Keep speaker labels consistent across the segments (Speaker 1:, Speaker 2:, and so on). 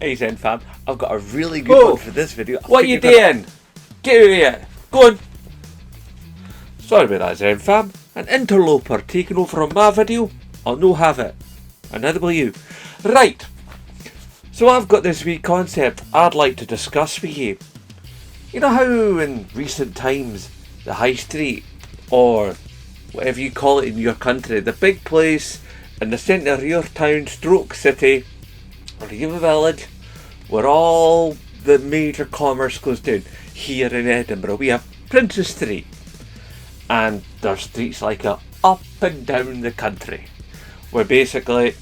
Speaker 1: Hey Zen fam, I've got a really good one for this video.
Speaker 2: What you doing? Get out of here. Go on.
Speaker 1: Sorry about that Zen fam. An interloper taking over on my video. I'll no have it. And neither will you. Right. So I've got this wee concept I'd like to discuss with you. You know how in recent times the high street, or whatever you call it in your country, the big place in the centre of your town stroke city or your village, where all the major commerce goes down. Here in Edinburgh we have Princess Street, and there's streets like it up and down the country, where basically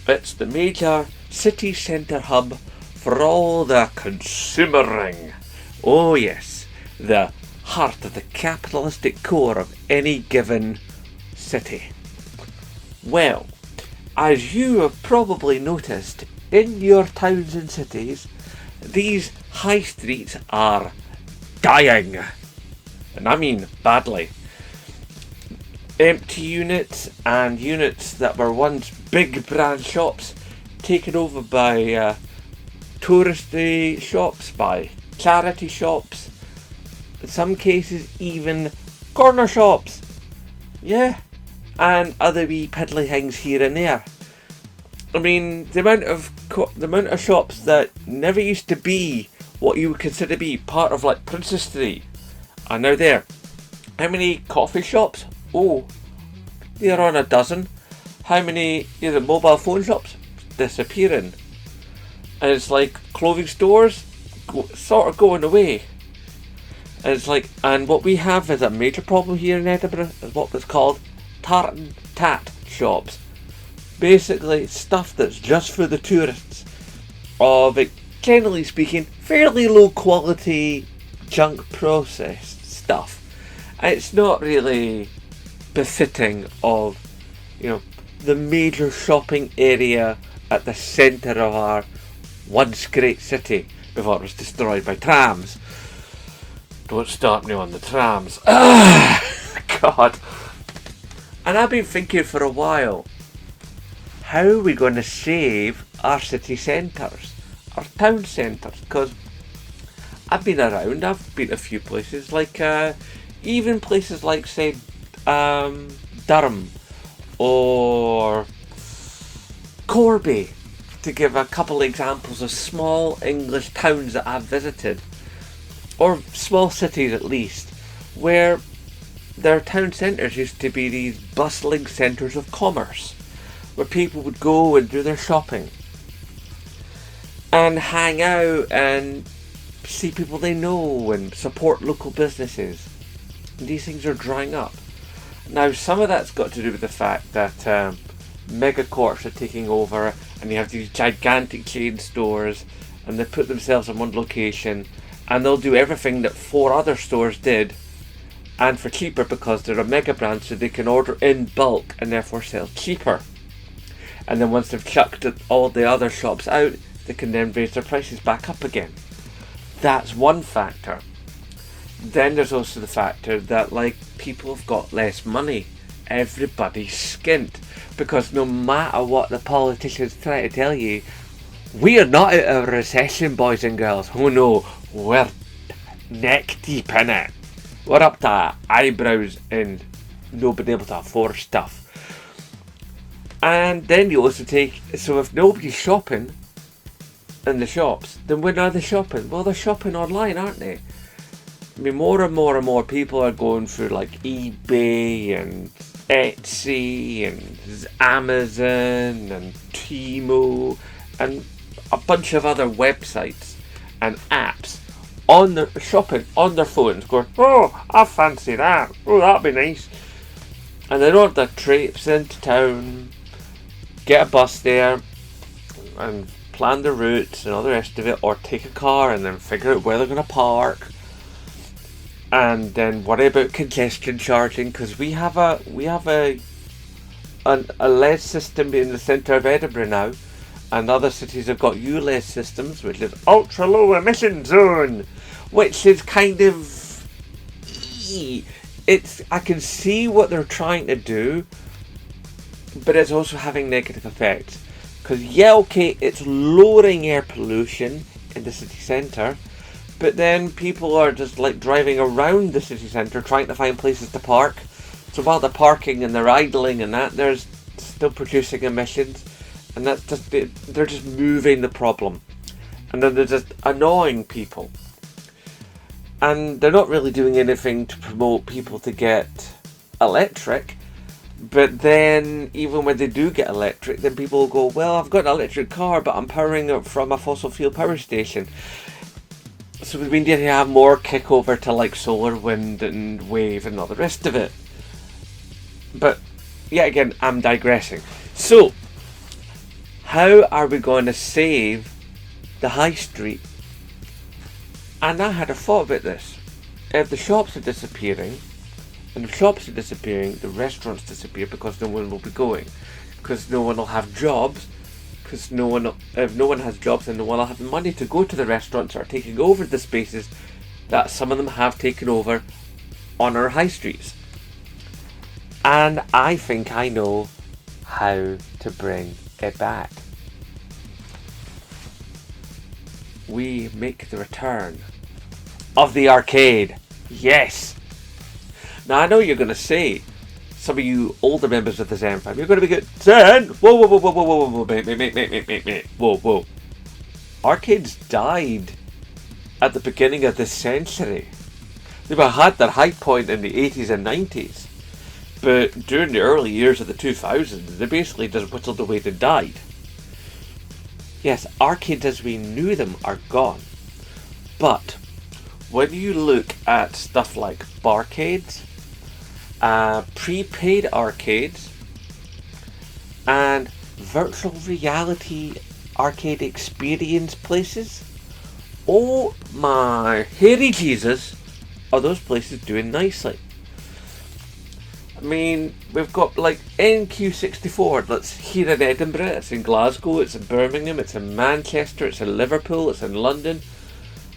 Speaker 1: it's the major city centre hub for all the consumering. Oh yes, the heart of the capitalistic core of any given city. Well, as you have probably noticed, in your towns and cities, these high streets are dying. And I mean badly. Empty units and units that were once big brand shops taken over by touristy shops, by charity shops, in some cases even corner shops. Yeah, and other wee piddly things here and there. I mean, the amount of shops that never used to be what you would consider to be part of like Princess Street are now there. How many coffee shops? Oh, they're on a dozen. How many mobile phone shops? Disappearing. And it's like clothing stores sort of going away. And it's like, and what we have is a major problem here in Edinburgh is what was called tartan tat shops. Basically stuff that's just for the tourists, of it, generally speaking, fairly low quality junk processed stuff. And it's not really befitting of, the major shopping area at the centre of our once great city before it was destroyed by trams. Don't start me on the trams. God. And I've been thinking for a while, how are we going to save our city centres, our town centres? Because I've been around, I've been to a few places, like even places like, say, Durham or Corby, to give a couple of examples of small English towns that I've visited, or small cities at least, where their town centres used to be these bustling centres of commerce, where people would go and do their shopping and hang out and see people they know and support local businesses. And these things are drying up. Now, some of that's got to do with the fact that megacorps are taking over, and you have these gigantic chain stores, and they put themselves in one location, and they'll do everything that 4 other stores did, and for cheaper, because they're a mega brand, so they can order in bulk and therefore sell cheaper. And then once they've chucked all the other shops out, they can then raise their prices back up again. That's one factor. Then there's also the factor that, like, people have got less money. Everybody's skint. Because no matter what the politicians try to tell you, we are not out of a recession, boys and girls. Oh no, we're neck deep in it. We're up to our eyebrows in not being able to afford stuff. And then you also take, so if nobody's shopping in the shops, then when are they shopping? Well, they're shopping online, aren't they? I mean, more and more people are going through like eBay and Etsy and Amazon and Timo and a bunch of other websites and apps on their shopping on their phones, going, oh, I fancy that. Oh, that'd be nice. And they don't have to traipse into town, get a bus there, and plan the routes and all the rest of it, or take a car and then figure out where they're going to park, and then worry about congestion charging, because we have a lead system in the centre of Edinburgh now, and other cities have got ULEZ systems, which is ultra low emission zone, which is kind of, I can see what they're trying to do, but it's also having negative effects. Because yeah, okay, it's lowering air pollution in the city centre, but then people are just like driving around the city centre trying to find places to park. So while they're parking and they're idling and that, they're still producing emissions, and that's just, they're just moving the problem, and then they're just annoying people, and they're not really doing anything to promote people to get electric. But then, even when they do get electric, then people will go, well, I've got an electric car, but I'm powering it from a fossil fuel power station. So we need to have more kick over to like solar, wind and wave and all the rest of it. But, yet again, I'm digressing. So, how are we going to save the high street? And I had a thought about this. If the shops are disappearing, and the shops are disappearing, the restaurants disappear because no one will be going. Because no one will have jobs. Because if no one has jobs, then no one will have the money to go to the restaurants or taking over the spaces that some of them have taken over on our high streets. And I think I know how to bring it back. We make the return of the arcade. Yes! Now I know you're going to say, some of you older members of the Zen family, you're going to be good. Zen! Whoa, whoa, whoa, whoa, whoa, whoa, whoa, mate. Whoa, whoa. Arcades died at the beginning of this century. They had their high point in the 80s and 90s. But during the early years of the 2000s, they basically just whittled away and died. Yes, arcades as we knew them are gone. But when you look at stuff like barcades, prepaid arcades, and virtual reality arcade experience places, oh my hairy Jesus, are those places doing nicely. I mean, we've got like NQ64 that's here in Edinburgh, it's in Glasgow, it's in Birmingham, it's in Manchester, it's in Liverpool, it's in London.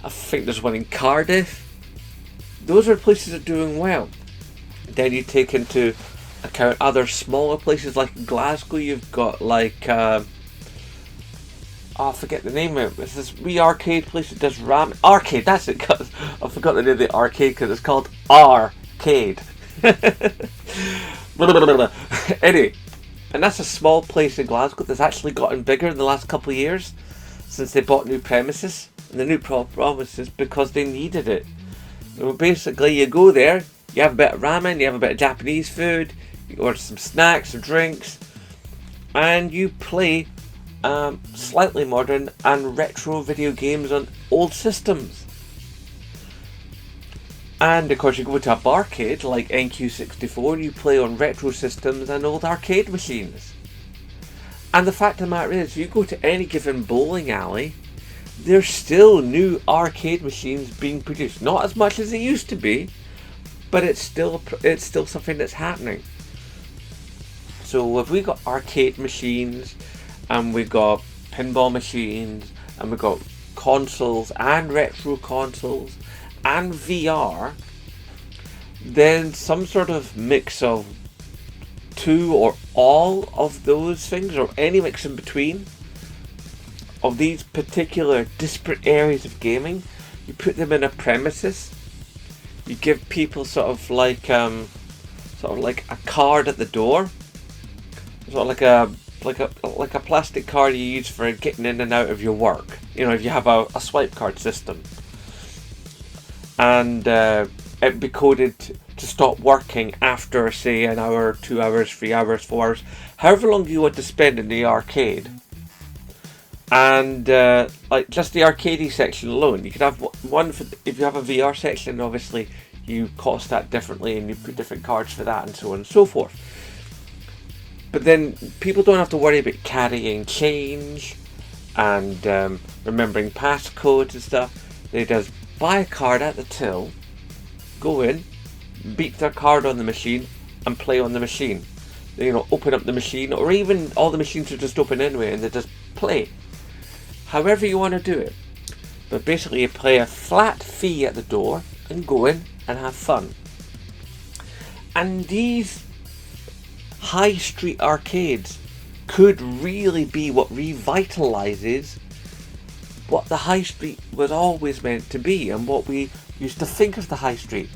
Speaker 1: I think there's one in Cardiff. Those are places that are doing well. Then you take into account other smaller places like Glasgow. You've got like I forget the name of it. It's this wee arcade place that does arcade. That's it. I forgot the name of the arcade because it's called Arcade. Anyway, and that's a small place in Glasgow that's actually gotten bigger in the last couple of years since they bought new premises. And the new premises because they needed it. So basically, you go there, you have a bit of ramen, you have a bit of Japanese food, you order some snacks or drinks, and you play slightly modern and retro video games on old systems. And of course, you go to a barcade like NQ64 and you play on retro systems and old arcade machines. And the fact of the matter is, you go to any given bowling alley, there's still new arcade machines being produced. Not as much as it used to be, but it's still something that's happening. So if we got arcade machines, and we got pinball machines, and we got consoles and retro consoles and VR, then some sort of mix of two or all of those things, or any mix in between of these particular disparate areas of gaming, you put them in a premises. You give people sort of like a card at the door, sort of like a plastic card you use for getting in and out of your work. You know, if you have a swipe card system, and it be coded to stop working after, say, an hour, 2 hours, 3 hours, 4 hours, however long you want to spend in the arcade. And like just the arcadey section alone, you could have one for if you have a VR section. Obviously, you cost that differently, and you put different cards for that, and so on and so forth. But then people don't have to worry about carrying change and remembering passcodes and stuff. They just buy a card at the till, go in, beep their card on the machine, and play on the machine. You know, open up the machine, or even all the machines are just open anyway, and they just play. However you want to do it. But basically you pay a flat fee at the door and go in and have fun. And these high street arcades could really be what revitalises what the high street was always meant to be and what we used to think of the high street.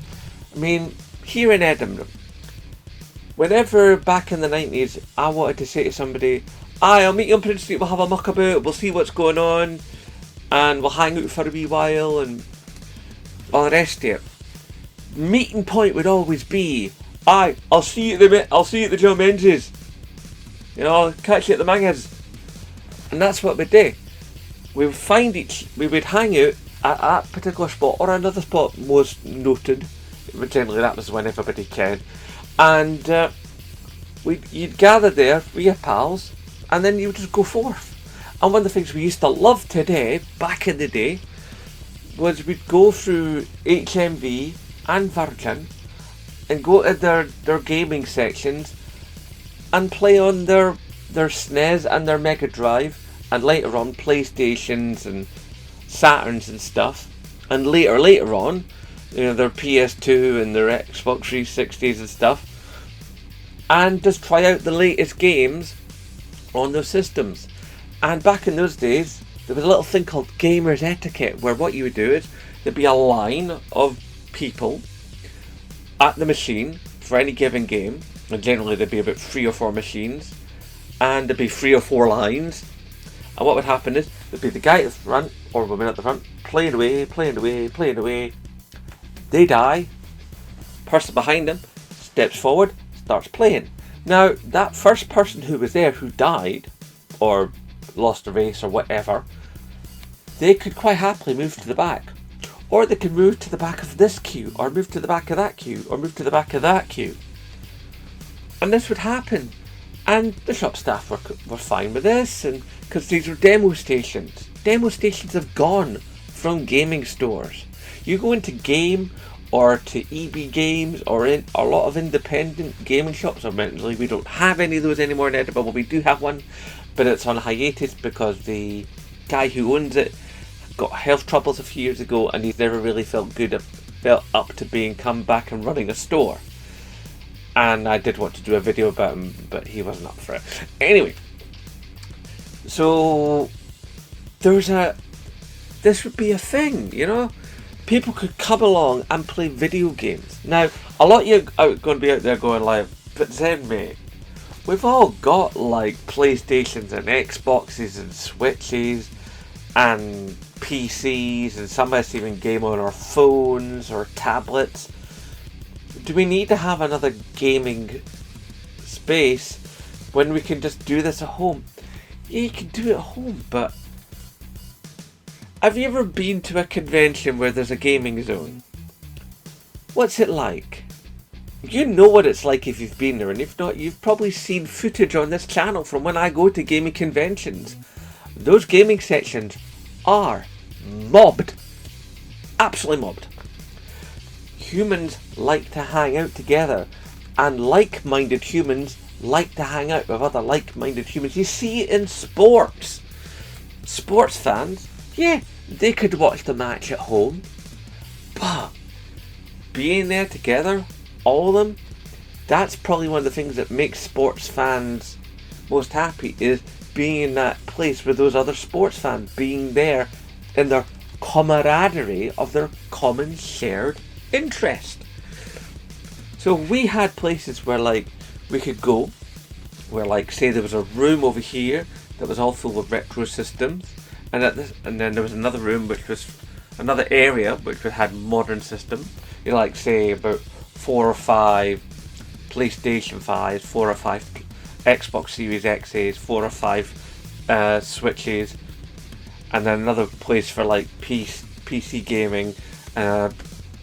Speaker 1: I mean, here in Edinburgh, whenever back in the 90s I wanted to say to somebody, aye, I'll meet you on Prince Street, we'll have a muck about, we'll see what's going on, and we'll hang out for a wee while and all the rest of it. Meeting point would always be, aye, I'll see you at the John Menzies. You know, catch you at the Mangas. And that's what we'd do. We would hang out at that particular spot or another spot most noted. But generally that was when everybody cared. And you'd gather there with your pals and then you would just go forth. And one of the things we used to love today, back in the day, was we'd go through HMV and Virgin and go to their gaming sections and play on their SNES and their Mega Drive, and later on PlayStations and Saturns and stuff, and later on, you know, their PS2 and their Xbox 360s and stuff, and just try out the latest games on those systems. And back in those days, there was a little thing called gamers etiquette, where what you would do is there'd be a line of people at the machine for any given game, and generally there'd be about 3 or 4 machines, and there'd be 3 or 4 lines. And what would happen is there'd be the guy at the front or woman at the front playing away. They die. Person behind them steps forward, starts playing. Now that first person who was there who died or lost a race or whatever, they could quite happily move to the back. Or they could move to the back of this queue, or move to the back of that queue, or move to the back of that queue. And this would happen. And the shop staff were fine with this, and because these were demo stations. Demo stations have gone from gaming stores. You go into Game or to EB Games or in a lot of independent gaming shops. Admittedly, we don't have any of those anymore in Edinburgh, but we do have one, but it's on hiatus because the guy who owns it got health troubles a few years ago, and he's never really felt up to being come back and running a store. And I did want to do a video about him, but he wasn't up for it. Anyway, so this would be a thing, you know? People could come along and play video games. Now, a lot of you are going to be out there going like, but Zen mate, we've all got like PlayStations and Xboxes and Switches and PCs, and some of us even game on our phones or tablets. Do we need to have another gaming space when we can just do this at home? Yeah, you can do it at home, but have you ever been to a convention where there's a gaming zone? What's it like? You know what it's like if you've been there, and if not, you've probably seen footage on this channel from when I go to gaming conventions. Those gaming sections are mobbed. Absolutely mobbed. Humans like to hang out together, and like-minded humans like to hang out with other like-minded humans. You see it in sports. Sports fans, yeah, they could watch the match at home, but being there together, all of them, that's probably one of the things that makes sports fans most happy, is being in that place with those other sports fans, being there in their camaraderie of their common shared interest. So we had places where like we could go, where like say there was a room over here that was all full of retro systems, and then there was another room which was another area which had modern systems. You know, like say about 4 or 5 PlayStation 5s, 4 or 5 Xbox Series X's, 4 or 5 Switches, and then another place for like PC gaming,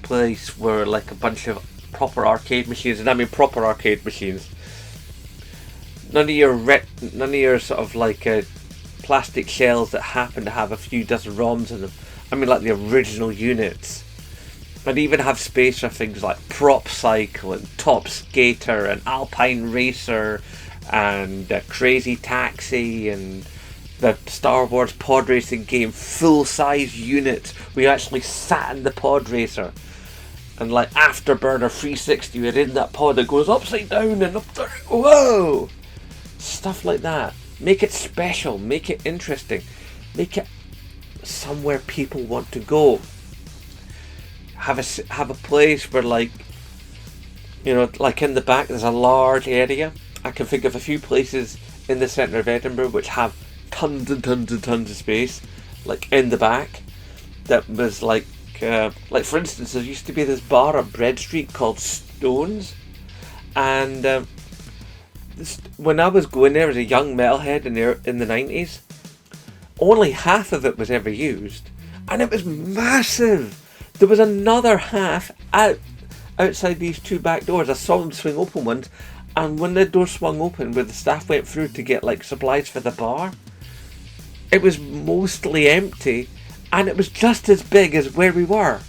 Speaker 1: place where like a bunch of proper arcade machines, and I mean proper arcade machines. None of your sort of like plastic shells that happen to have a few dozen ROMs in them. I mean like the original units. And even have space for things like Prop Cycle and Top Skater and Alpine Racer and Crazy Taxi and the Star Wars pod racing game full-size unit. We actually sat in the pod racer. And like Afterburner 360, we're in that pod that goes upside down and up there. Whoa! Stuff like that. Make it special, make it interesting, make it somewhere people want to go. Have a place where, like, you know, like in the back there's a large area. I can think of a few places in the centre of Edinburgh which have tons and tons and tons of space, like in the back. That was like for instance, there used to be this bar on Bread Street called Stones, and when I was going there as a young metalhead in the 90s, only half of it was ever used, and it was massive. There was another half outside these two back doors. I saw them swing open once, and when the door swung open where the staff went through to get like supplies for the bar, it was mostly empty, and it was just as big as where we were.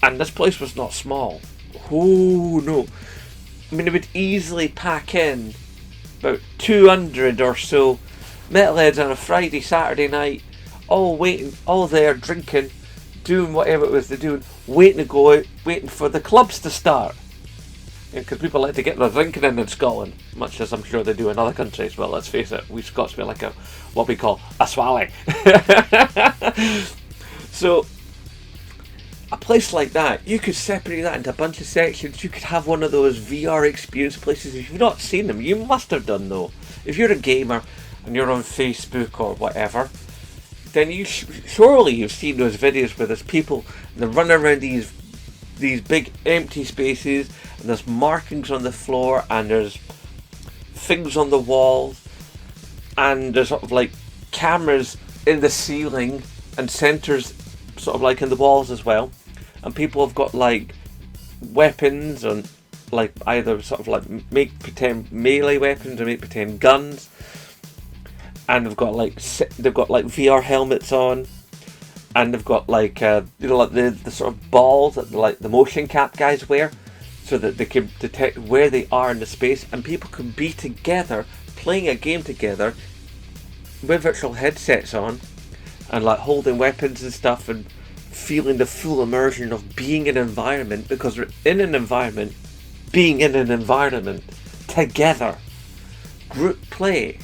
Speaker 1: And this place was not small. Oh no. I mean, it would easily pack in about 200 or so metalheads on a Friday, Saturday night, all there drinking, doing whatever it was they're doing, waiting to go out, waiting for the clubs to start. Because people like to get their drinking in Scotland, much as I'm sure they do in other countries. Well, let's face it, we Scots feel like what we call a swally. So, a place like that, you could separate that into a bunch of sections. You could have one of those VR experience places. If you've not seen them, you must have done though. If you're a gamer and you're on Facebook or whatever, then surely you've seen those videos where there's people and they're running around these big empty spaces, and there's markings on the floor, and there's things on the walls, and there's sort of like cameras in the ceiling and centres sort of like in the walls as well, and people have got like weapons and like either sort of like make pretend melee weapons or make pretend guns, and they've got like VR helmets on, and they've got like like the sort of balls that like the motion cap guys wear, so that they can detect where they are in the space, and people can be together playing a game together with virtual headsets on, and like holding weapons and stuff, and feeling the full immersion of being in an environment, because we're in an environment, being in an environment together, group play.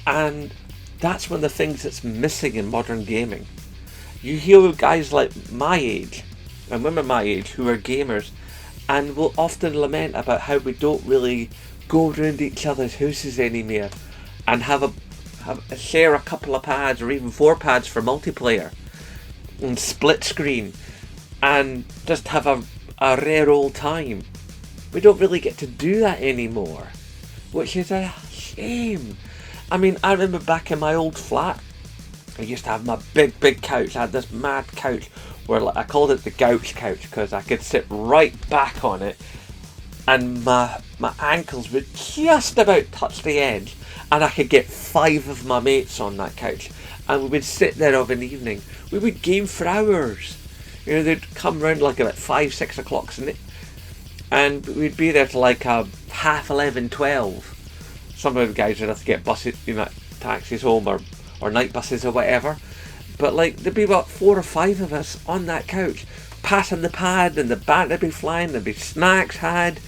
Speaker 1: And that's one of the things that's missing in modern gaming. You hear guys like my age and women my age who are gamers and will often lament about how we don't really go around each other's houses anymore and share a couple of pads or even 4 pads for multiplayer and split screen and just have a rare old time. We don't really get to do that anymore, which is a shame. I mean, I remember back in my old flat, I used to have my big couch. I had this mad couch where I called it the Gouch couch because I could sit right back on it, and my ankles would just about touch the edge, and I could get 5 of my mates on that couch, and we would sit there of an evening. We would game for hours. You know, they'd come round like about 5-6 o'clock, and we'd be there till like 11:30, 12. Some of the guys would have to get buses, taxis home or night buses or whatever. But like there'd be about 4 or 5 of us on that couch, passing the pad, and the banter would be flying, there'd be snacks had.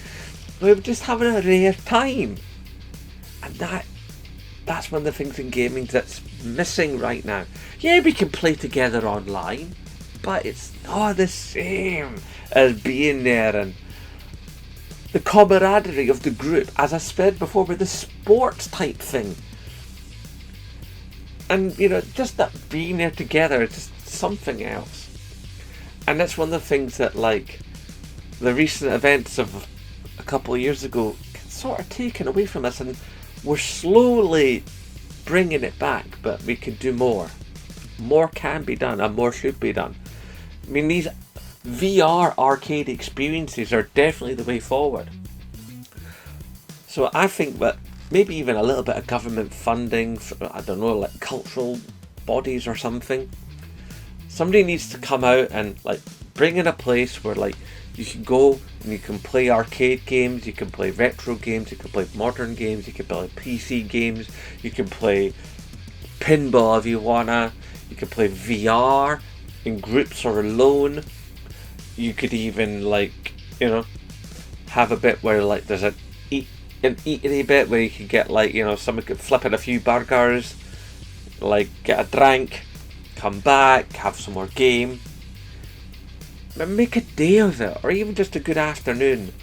Speaker 1: We were just having a rare time. And that's one of the things in gaming that's missing right now. Yeah, we can play together online, but it's not the same as being there, and the camaraderie of the group, as I said before, with the sports type thing. And, just that being there together is just something else. And that's one of the things that, like, the recent events of a couple of years ago sort of taken away from us, and we're slowly bringing it back, but we could do more. More can be done, and more should be done. I mean, these VR arcade experiences are definitely the way forward. So I think that maybe even a little bit of government funding for, I don't know, like cultural bodies or something. Somebody needs to come out and like bring in a place where like you can go and you can play arcade games, you can play retro games, you can play modern games, you can play PC games, you can play pinball if you wanna, you can play VR in groups or alone. You could even have a bit where like there's an eatery bit where you could get like, you know, someone could flip in a few burgers, like get a drink, come back, have some more game. Make a day of it, or even just a good afternoon.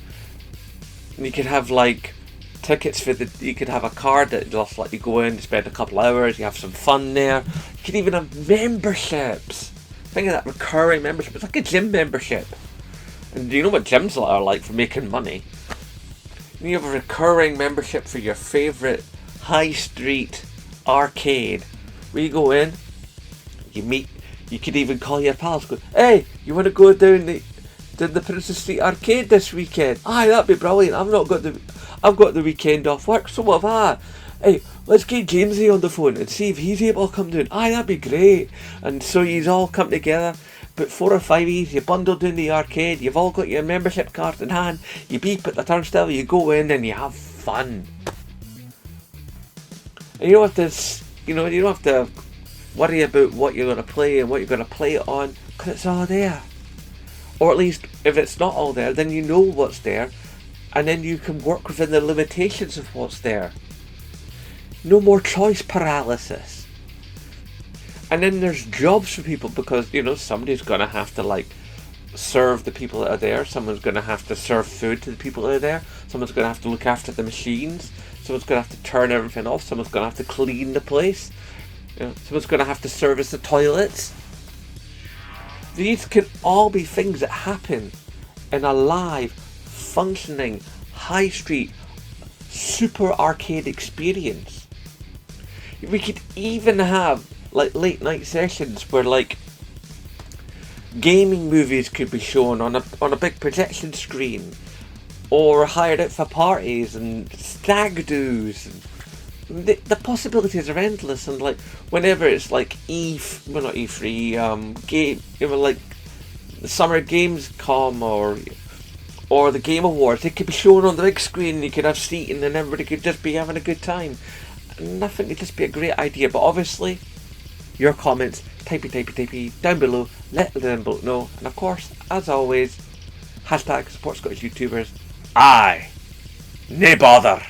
Speaker 1: And you could have like tickets for you could have a card that just let you go in, spend a couple hours, you have some fun there. You could even have memberships. Think of that recurring membership. It's like a gym membership. And do you know what gyms are like for making money? You have a recurring membership for your favourite high street arcade, where you go in, you meet, you could even call your pals, go, hey, you want to go down the Princess Street arcade this weekend? Aye, that'd be brilliant. I've got the weekend off work, so what have I? Hey, let's get Jamesy on the phone and see if he's able to come down. Aye, that'd be great. And so you all come together, put 4 or 5 E's, you bundle down the arcade, you've all got your membership card in hand, you beep at the turnstile, you go in and you have fun. And you don't have to worry about what you're going to play and what you're going to play it on, because it's all there. Or at least, if it's not all there, then you know what's there, and then you can work within the limitations of what's there. No more choice paralysis. And then there's jobs for people, because, you know, somebody's going to have to, like, serve the people that are there. Someone's going to have to serve food to the people that are there. Someone's going to have to look after the machines. Someone's going to have to turn everything off. Someone's going to have to clean the place. You know, someone's going to have to service the toilets. These can all be things that happen in a live, functioning, high street, super arcade experience. We could even have like late night sessions where like gaming movies could be shown on a big projection screen, or hired out for parties and stag do's. The possibilities are endless, and like whenever it's like not E3, game, you know, like the Summer Gamescom or the Game Awards, it could be shown on the big screen. You could have seating and everybody could just be having a good time. Nothing could just be a great idea, but obviously your comments, typey down below, let them know, and of course, as always, hashtag support Scottish YouTubers. Aye, nae bother.